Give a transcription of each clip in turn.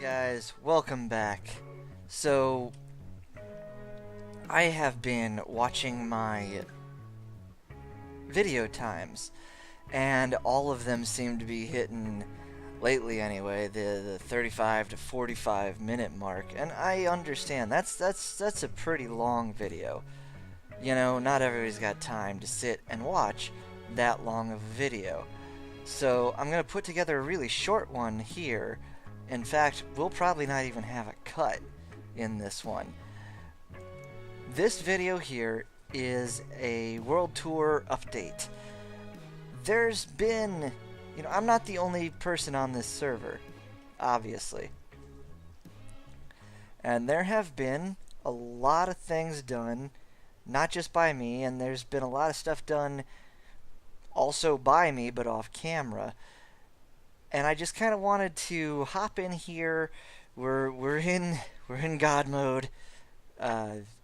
Guys, welcome back. So, I have been watching my video times, and all of them seem to be hitting, lately anyway, the 35 to 45 minute mark, and I understand, that's a pretty long video. You know, not everybody's got time to sit and watch that long of a video. So, I'm going to put together a really short one here. In fact, we'll probably not even have a cut in this one. This video here is a world tour update. There's been, I'm not the only person on this server, obviously. And there have been a lot of things done, not just by me, and there's been a lot of stuff done also by me, but off camera. And I just kind of wanted to hop in here. We're in God mode,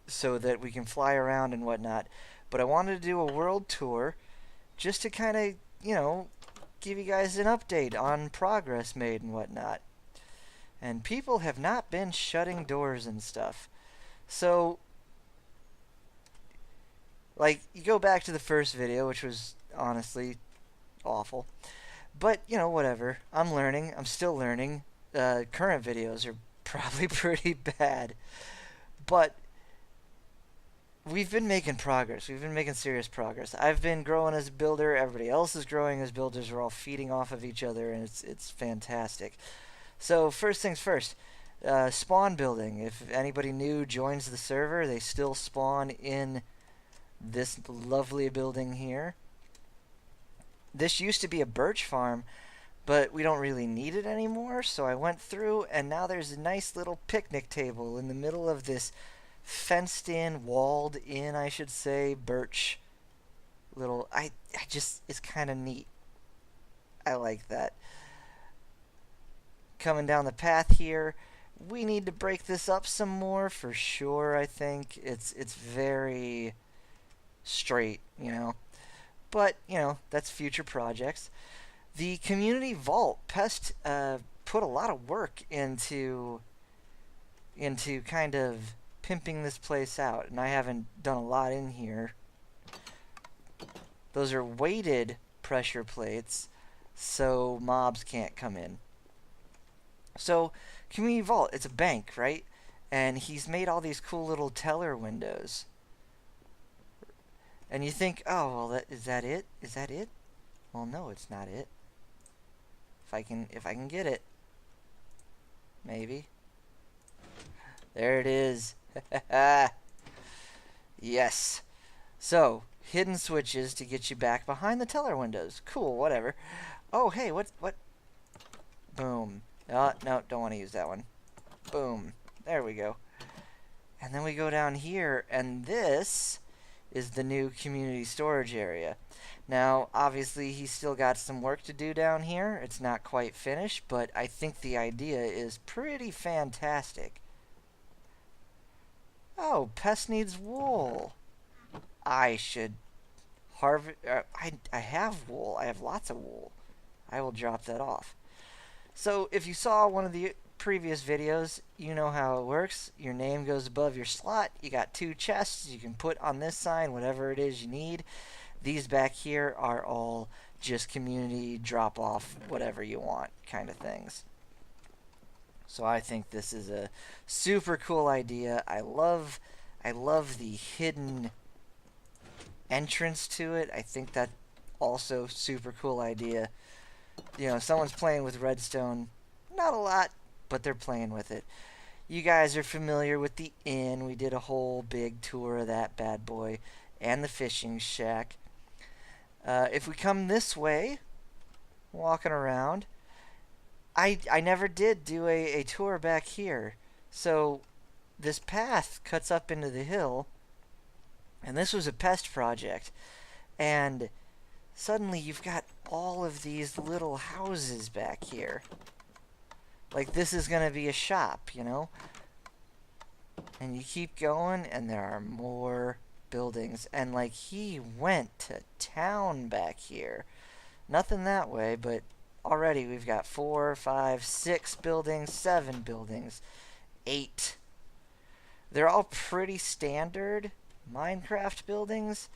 so that we can fly around and whatnot. But I wanted to do a world tour, just to kind of give you guys an update on progress made and whatnot. And people have not been shutting doors and stuff. So, like, you go back to the first video, which was honestly awful. But, whatever. I'm learning. I'm still learning. Current videos are probably pretty bad. But we've been making progress. We've been making serious progress. I've been growing as a builder. Everybody else is growing as builders. We're all feeding off of each other, and it's fantastic. So, first things first. Spawn building. If anybody new joins the server, they still spawn in this lovely building here. This used to be a birch farm, but we don't really need it anymore, so I went through, and now there's a nice little picnic table in the middle of this fenced-in, walled-in, I should say, birch little... it's kind of neat. I like that. Coming down the path here, we need to break this up some more, for sure, I think. It's very straight, But, that's future projects. The community vault, Pest put a lot of work into kind of pimping this place out, and I haven't done a lot in here. Those are weighted pressure plates, so mobs can't come in. So, community vault, it's a bank, right? And he's made all these cool little teller windows. And you think, oh, well, is that it? Is that it? Well, no, it's not it. If I can get it. Maybe. There it is. Yes. So, hidden switches to get you back behind the teller windows. Cool, whatever. Oh, hey, what? Boom. Oh, no, don't want to use that one. Boom. There we go. And then we go down here, and this is the new community storage area. Now, obviously, he's still got some work to do down here. It's not quite finished, but I think the idea is pretty fantastic. Oh, Pest needs wool. I should harvest... I have wool. I have lots of wool. I will drop that off. So, if you saw one of the previous videos, you know how it works. Your name goes above your slot. You got 2 chests you can put on this side, whatever it is you need. These back here are all just community drop off, whatever you want kind of things. So I think this is a super cool idea. I love the hidden entrance to it. I think that also super cool idea. Someone's playing with redstone. Not a lot, but they're playing with it. You guys are familiar with the inn. We did a whole big tour of that bad boy. And the fishing shack. If we come this way, walking around, I never did do a tour back here. So, this path cuts up into the hill. And this was a pest project. And suddenly you've got all of these little houses back here. Like, this is going to be a shop, And you keep going, and there are more buildings. And, like, he went to town back here. Nothing that way, but already we've got 4, 5, 6 buildings, 7 buildings, 8. They're all pretty standard Minecraft buildings,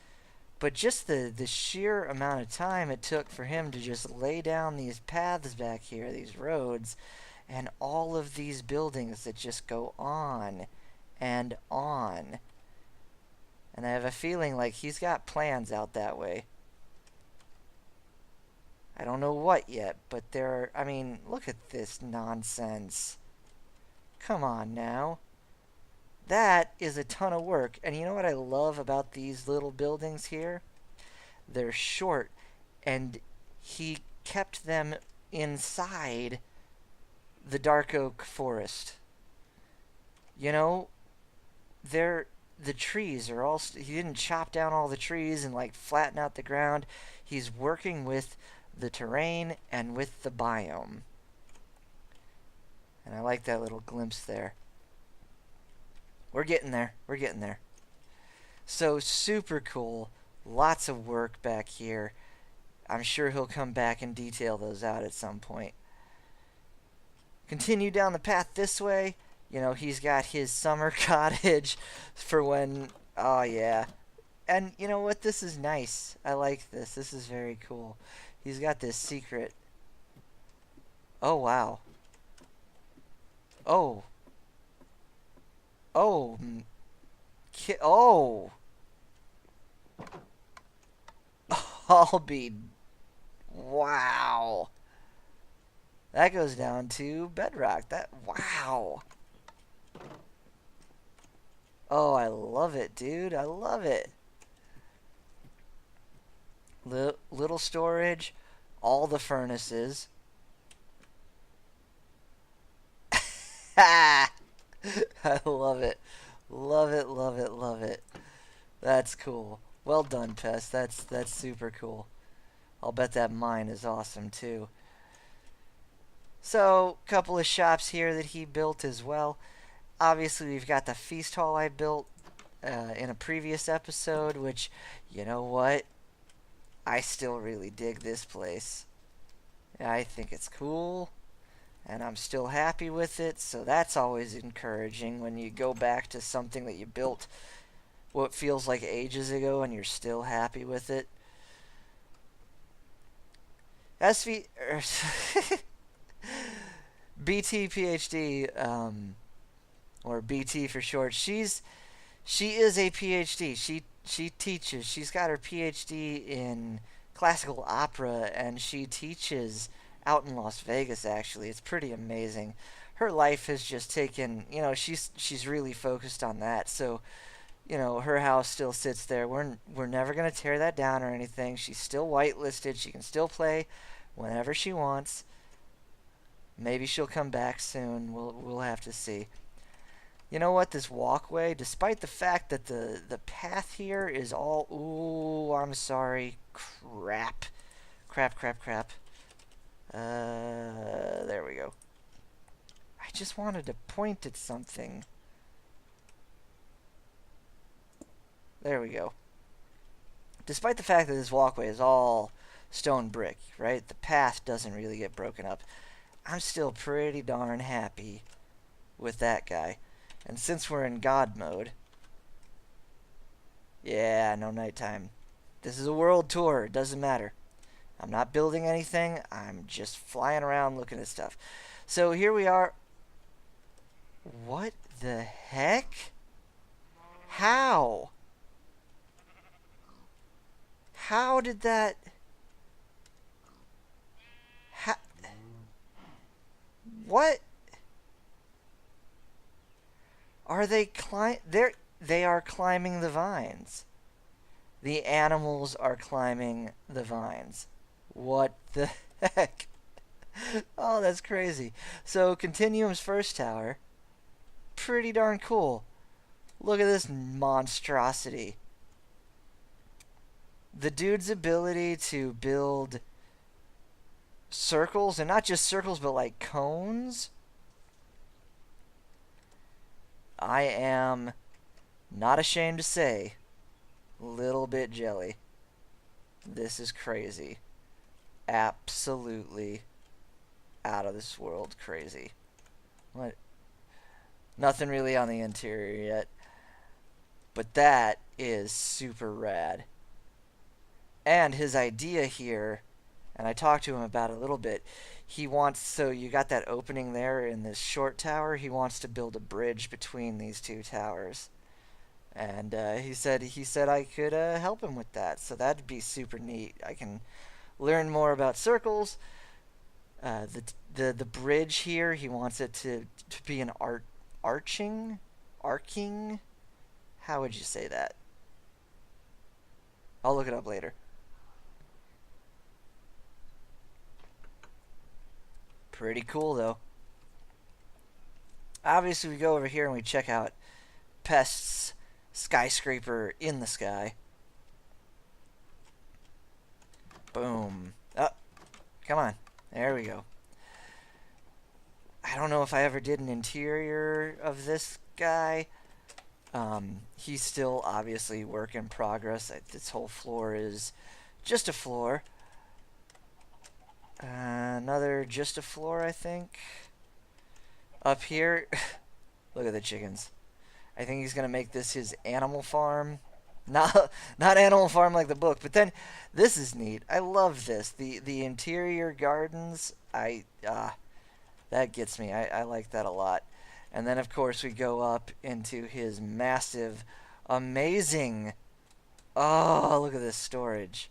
but just the sheer amount of time it took for him to just lay down these paths back here, these roads, and all of these buildings that just go on and on. And I have a feeling like he's got plans out that way. I don't know what yet, but there are, I mean, look at this nonsense. Come on now. That is a ton of work. And you know what I love about these little buildings here? They're short, and he kept them inside the dark oak forest. You know, the trees are all, he didn't chop down all the trees and like flatten out the ground. He's working with the terrain and with the biome. And I like that little glimpse there. We're getting there. We're getting there. So super cool. Lots of work back here. I'm sure he'll come back and detail those out at some point. Continue down the path this way. You know, he's got his summer cottage for when... Oh, yeah. And you know what? This is nice. I like this. This is very cool. He's got this secret... Oh, wow. Oh. Oh. Oh. I'll be... Wow. That goes down to bedrock. That... Wow. Oh, I love it, dude. I love it. Little storage. All the furnaces. I love it. Love it, love it, love it. That's cool. Well done, Pest. That's super cool. I'll bet that mine is awesome, too. So, a couple of shops here that he built as well. Obviously, we've got the feast hall I built in a previous episode, which, you know what? I still really dig this place. I think it's cool, and I'm still happy with it, so that's always encouraging when you go back to something that you built what feels like ages ago and you're still happy with it. BT PhD, or BT for short, she is a PhD. She teaches. She's got her PhD in classical opera, and she teaches out in Las Vegas, actually. It's pretty amazing. Her life has just taken, you know, she's really focused on that. So, you know, her house still sits there. We're never going to tear that down or anything. She's still whitelisted. She can still play whenever she wants. Maybe she'll come back soon. We'll have to see. You know what? This walkway, despite the fact that the path here is all... Ooh, I'm sorry. Crap. Crap. There we go. I just wanted to point at something. There we go. Despite the fact that this walkway is all stone brick, right? The path doesn't really get broken up. I'm still pretty darn happy with that guy. And since we're in God mode... Yeah, no nighttime. This is a world tour. It doesn't matter. I'm not building anything. I'm just flying around looking at stuff. So here we are. What the heck? How? How did that... What? Are they they are climbing the vines. The animals are climbing the vines. What the heck? Oh, that's crazy. So, Continuum's first tower. Pretty darn cool. Look at this monstrosity. The dude's ability to build circles, and not just circles, but like cones. I am not ashamed to say, little bit jelly. This is crazy. Absolutely out of this world crazy. What? Nothing really on the interior yet. But that is super rad. And his idea here, and I talked to him about it a little bit, he wants, so you got that opening there in this short tower, he wants to build a bridge between these two towers. And he said I could help him with that, so that'd be super neat. I can learn more about circles. The bridge here, he wants it to be an arcing. How would you say that? I'll look it up later. Pretty cool though. Obviously, we go over here and we check out Pest's skyscraper in the sky. Boom. Oh, come on. There we go. I don't know if I ever did an interior of this guy. He's still obviously work in progress. This whole floor is just a floor. Another just a floor, I think. Up here, look at the chickens. I think he's gonna make this his animal farm. Not Animal Farm like the book, but then this is neat. I love this. The interior gardens. That gets me. I like that a lot. And then of course we go up into his massive, amazing. Oh, look at this storage.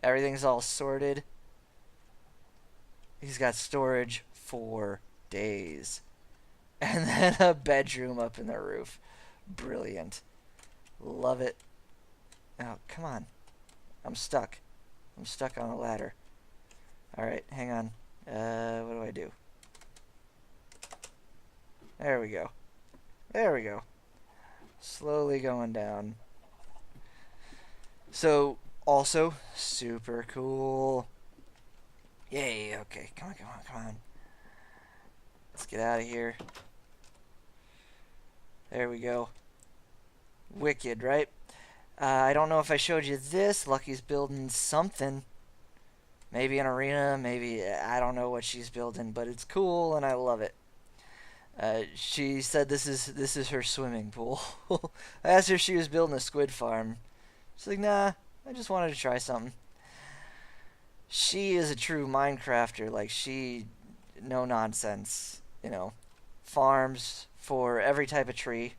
Everything's all sorted. He's got storage for days. And then a bedroom up in the roof. Brilliant. Love it. Oh, come on. I'm stuck. I'm stuck on a ladder. Alright, hang on. What do I do? There we go. There we go. Slowly going down. So, also, super cool. Yay, okay. Come on, come on, come on. Let's get out of here. There we go. Wicked, right? I don't know if I showed you this. Lucky's building something. Maybe an arena, maybe, I don't know what she's building, but it's cool and I love it. She said this is her swimming pool. I asked her if she was building a squid farm. She's like, nah, I just wanted to try something. She is a true Minecrafter. Like, no nonsense, you know. Farms for every type of tree,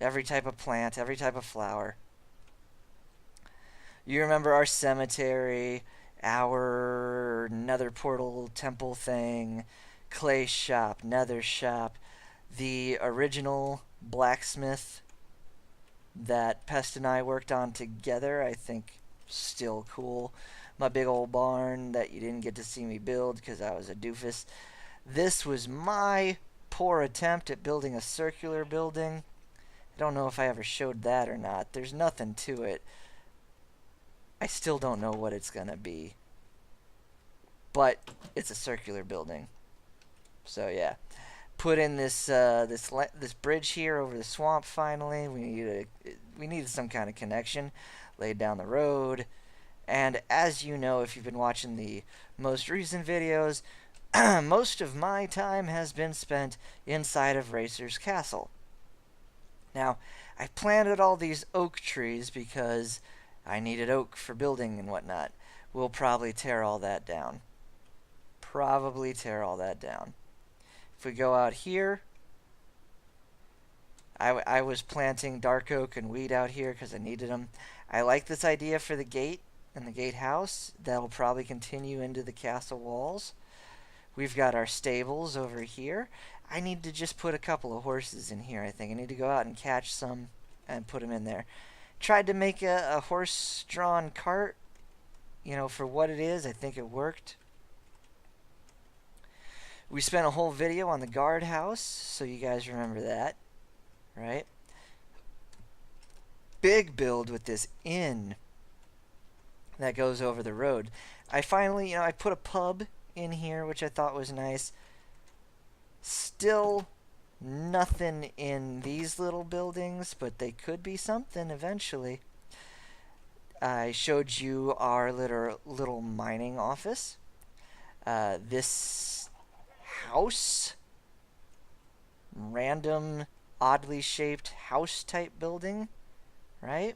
every type of plant, every type of flower. You remember our cemetery, our nether portal temple thing, clay shop, nether shop, the original blacksmith that Pest and I worked on together. I think still cool. My big old barn that you didn't get to see me build because I was a doofus. This was my poor attempt at building a circular building. I don't know if I ever showed that or not. There's nothing to it. I still don't know what it's gonna be. But it's a circular building. So yeah. Put in this this bridge here over the swamp finally. We needed some kind of connection. Laid down the road. And as you know, if you've been watching the most recent videos, most of my time has been spent inside of Racer's Castle. Now, I planted all these oak trees because I needed oak for building and whatnot. We'll probably tear all that down. Probably tear all that down. If we go out here, I was planting dark oak and weed out here because I needed them. I like this idea for the gate and the gatehouse. That'll probably continue into the castle walls. We've got our stables over here. I need to just put a couple of horses in here, I think. I need to go out and catch some and put them in there. Tried to make a horse-drawn cart, you know, for what it is. I think it worked. We spent a whole video on the guardhouse, so you guys remember that, right? Big build with this inn that goes over the road. I finally, I put a pub in here, which I thought was nice. Still nothing in these little buildings, but they could be something eventually. I showed you our little mining office. this house, random, oddly shaped house type building, right?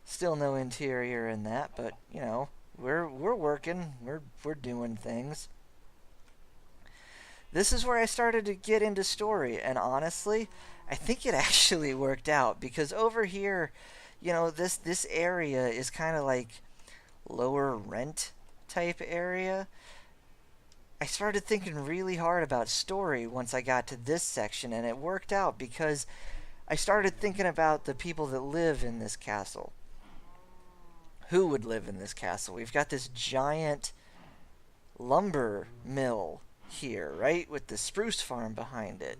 Still no interior in that, but you know, we're working, we're doing things. This is where I started to get into story, and honestly, I think it actually worked out because over here, you know, this area is kind of like lower rent type area. I started thinking really hard about story once I got to this section, and it worked out because I started thinking about the people that live in this castle. Who would live in this castle? We've got this giant lumber mill here, right? With the spruce farm behind it.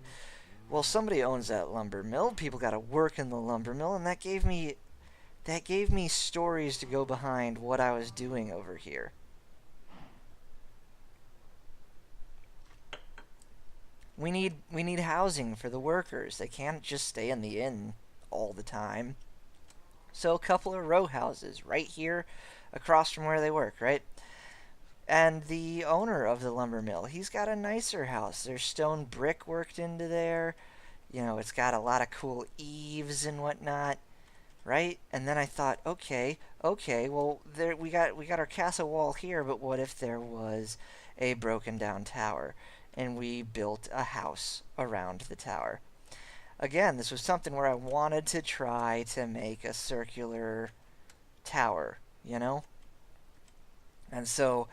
Well, somebody owns that lumber mill. People got to work in the lumber mill, and that gave me stories to go behind what I was doing over here. We need housing for the workers. They can't just stay in the inn all the time. So a couple of row houses right here across from where they work, right? And the owner of the lumber mill, he's got a nicer house. There's stone brick worked into there. You know, it's got a lot of cool eaves and whatnot, right? And then I thought, okay, well there we got our castle wall here, but what if there was a broken down tower and we built a house around the tower? Again, this was something where I wanted to try to make a circular tower, you know? And so,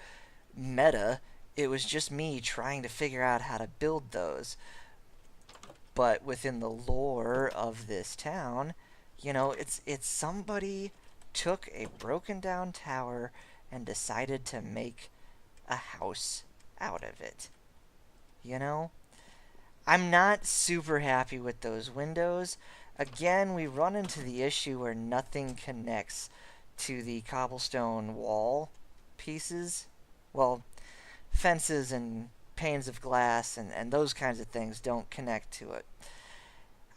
meta, it was just me trying to figure out how to build those. But within the lore of this town, you know, it's somebody took a broken down tower and decided to make a house out of it. You know? I'm not super happy with those windows. Again, we run into the issue where nothing connects to the cobblestone wall pieces. Well, fences and panes of glass and those kinds of things don't connect to it.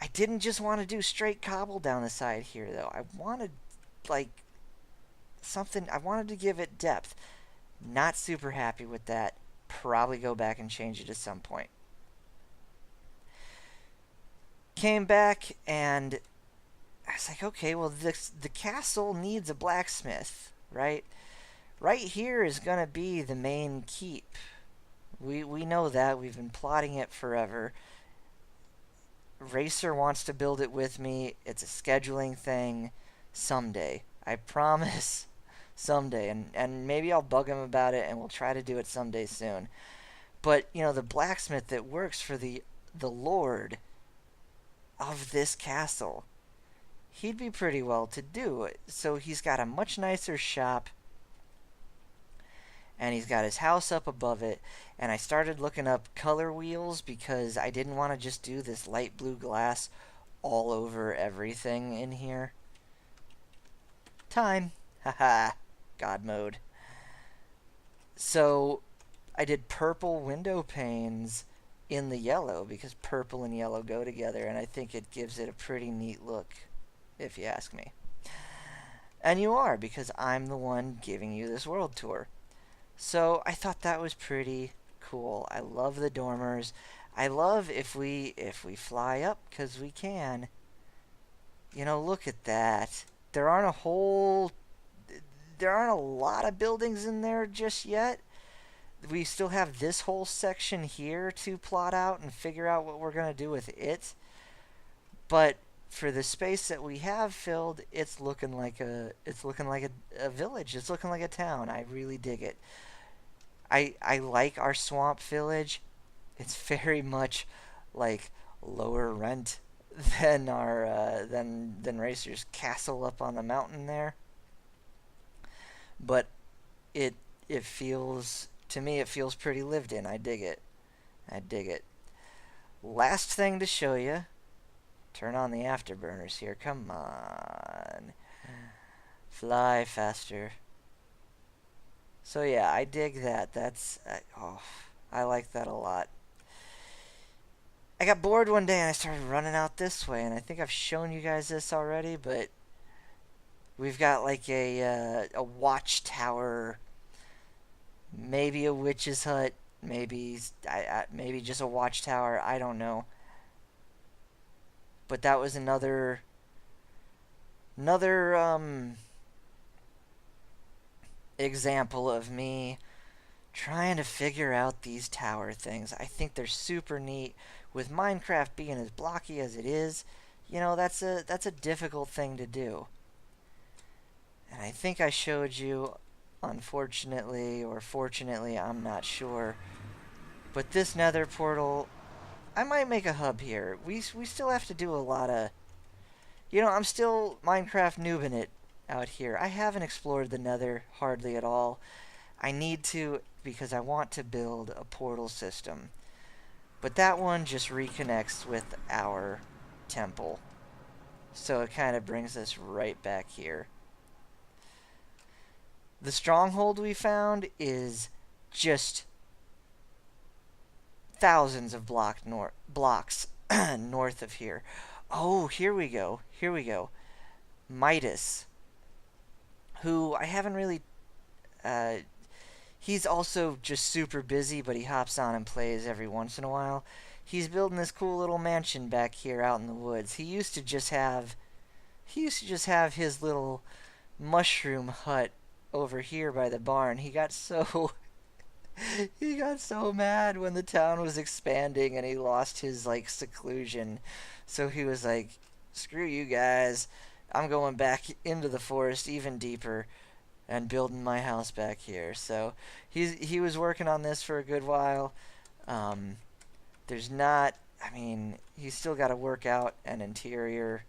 I didn't just want to do straight cobble down the side here, though. I wanted, like, something. I wanted to give it depth. Not super happy with that. Probably go back and change it at some point. Came back and I was like, okay, well, the castle needs a blacksmith, right? Right here is gonna be the main keep. We know that. We've been plotting it forever. Racer wants to build it with me. It's a scheduling thing. Someday, I promise. Someday, and maybe I'll bug him about it, and we'll try to do it someday soon. But you know, the blacksmith that works for the lord of this castle, he'd be pretty well to do. So he's got a much nicer shop, and he's got his house up above it. And I started looking up color wheels because I didn't want to just do this light blue glass all over everything in here. Time. Haha. God mode. So I did purple window panes in the yellow because purple and yellow go together, and I think it gives it a pretty neat look, if you ask me. And you are, because I'm the one giving you this world tour. So I thought that was pretty cool. I love the dormers. I love if we fly up, because we can. You know, look at that. There aren't a lot of buildings in there just yet. We still have this whole section here to plot out and figure out what we're going to do with it. But for the space that we have filled, it's looking like a village. It's looking like a town. I really dig it. I like our swamp village. It's very much like lower rent than our than Racer's castle up on the mountain there. But it feels, to me, it feels pretty lived in. I dig it. I dig it. Last thing to show you. Turn on the afterburners here. Come on. Fly faster. So yeah, I dig that. I like that a lot. I got bored one day and I started running out this way, and I think I've shown you guys this already, but we've got like a watchtower maybe a witch's hut, maybe just a watchtower. I don't know. But that was another example of me trying to figure out these tower things. I think they're super neat. With Minecraft being as blocky as it is, that's a difficult thing to do. And I think I showed you, unfortunately or fortunately, I'm not sure. But this nether portal, I might make a hub here. We still have to do a lot of... I'm still Minecraft noobing it out here. I haven't explored the nether hardly at all. I need to because I want to build a portal system. But that one just reconnects with our temple. So it kind of brings us right back here. The stronghold we found is just thousands of blocks north of here. Oh, here we go. Here we go. Midas, who I haven't really... he's also just super busy, but he hops on and plays every once in a while. He's building this cool little mansion back here out in the woods. He used to just have his little mushroom hut over here by the barn. He got so he got so mad when the town was expanding and he lost his like seclusion. So he was like, "Screw you guys. I'm going back into the forest even deeper and building my house back here." So he was working on this for a good while. There's not, I mean, he's still got to work out an interior,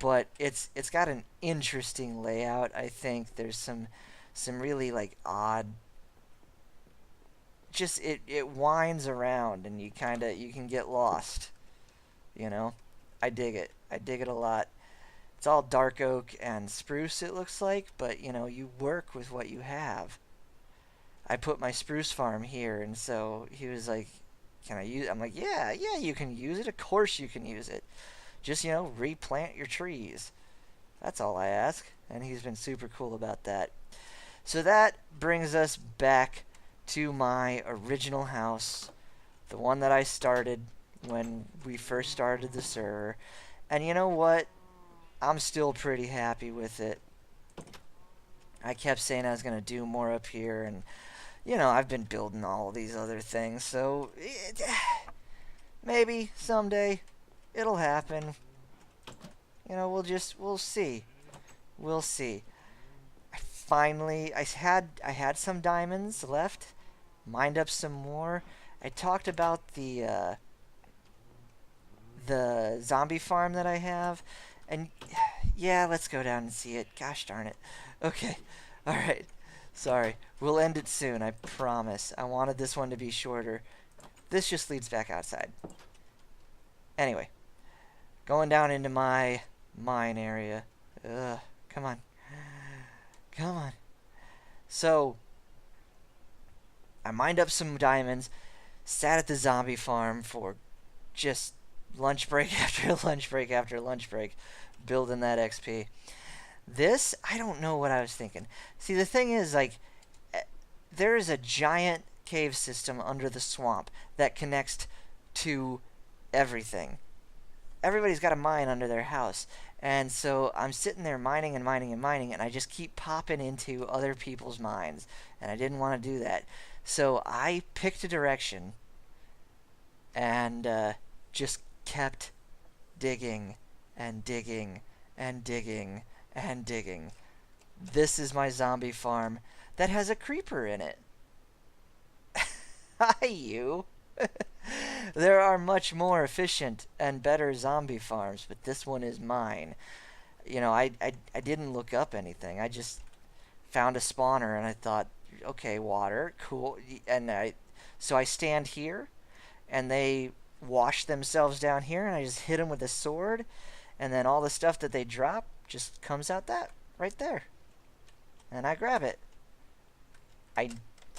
but it's got an interesting layout. I think there's some really like odd, just it winds around and you can get lost, you know. I dig it. I dig it a lot. It's all dark oak and spruce, it looks like, but you work with what you have. I put my spruce farm here, and so he was like, "Can I use it?" I'm like, "Yeah, you can use it. Of course you can use it. Just, replant your trees. That's all I ask." And he's been super cool about that. So that brings us back to my original house, the one that I started when we first started the server. And you know what? I'm still pretty happy with it. I kept saying I was going to do more up here, and I've been building all these other things, so maybe someday it'll happen. We'll see. We'll see. I had some diamonds left, mined up some more. I talked about the zombie farm that I have, and yeah, let's go down and see it. Gosh darn it. Okay. All right. Sorry. We'll end it soon, I promise. I wanted this one to be shorter. This just leads back outside. Anyway, going down into my mine area. Ugh, come on. Come on. So, I mined up some diamonds, sat at the zombie farm for just lunch break after lunch break after lunch break, building that XP. This, I don't know what I was thinking. See, the thing is, like, there is a giant cave system under the swamp that connects to everything. Everybody's got a mine under their house. And so I'm sitting there mining and mining and mining, and I just keep popping into other people's mines. And I didn't want to do that. So I picked a direction and just kept digging and digging and digging and digging. This is my zombie farm that has a creeper in it. Hi, you. There are much more efficient and better zombie farms, but this one is mine. I didn't look up anything. I just found a spawner and I thought, okay, water, cool. So I stand here and they wash themselves down here and I just hit them with a sword, and then all the stuff that they drop just comes out that right there. And I grab it. I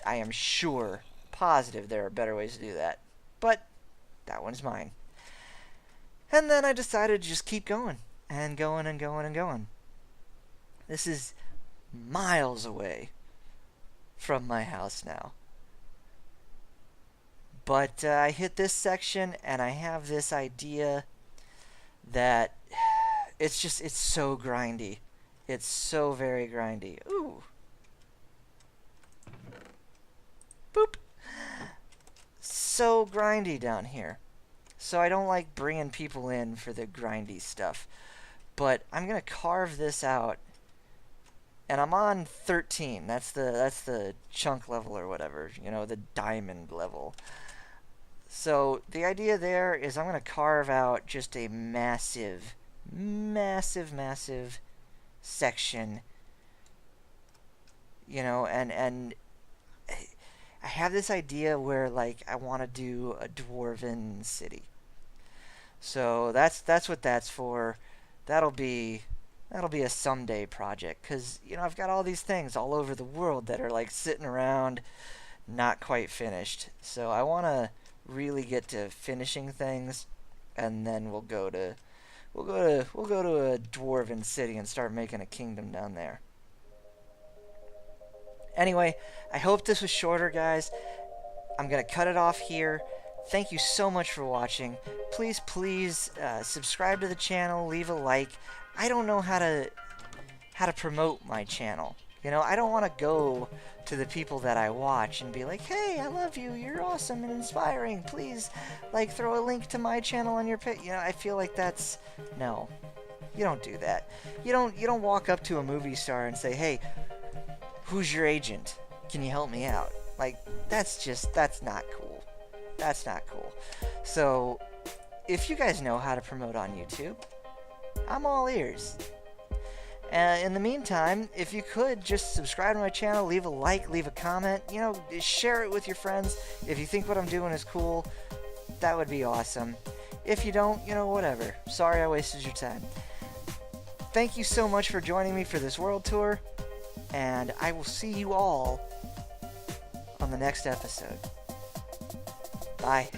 am sure, positive there are better ways to do that. But that one's mine. And then I decided to just keep going and going and going and going. This is miles away from my house now. But I hit this section and I have this idea that it's so grindy. It's so very grindy. Ooh. Boop. So grindy down here. So I don't like bringing people in for the grindy stuff. But I'm going to carve this out. And I'm on 13. That's the chunk level or whatever, you know, the diamond level. So the idea there is I'm going to carve out just a massive, massive, massive section, you know, and I have this idea where, like, I want to do a dwarven city. So that's what that's for. That'll be a someday project, because, you know, I've got all these things all over the world that are like sitting around not quite finished. So I want to really get to finishing things, and then we'll go to a dwarven city and start making a kingdom down there. Anyway, I hope this was shorter, guys. I'm gonna cut it off here. Thank you so much for watching. Please subscribe to the channel, leave a like. I don't know how to promote my channel. You know, I don't want to go to the people that I watch and be like, hey, I love you, you're awesome and inspiring, please, like, throw a link to my channel on your page. You know, I feel like that's, no, you don't do that. You don't walk up to a movie star and say, hey, who's your agent? Can you help me out? Like, that's not cool. That's not cool. So, if you guys know how to promote on YouTube, I'm all ears. In the meantime, if you could, just subscribe to my channel, leave a like, leave a comment, you know, share it with your friends. If you think what I'm doing is cool, that would be awesome. If you don't, you know, whatever. Sorry I wasted your time. Thank you so much for joining me for this world tour, and I will see you all on the next episode. Bye.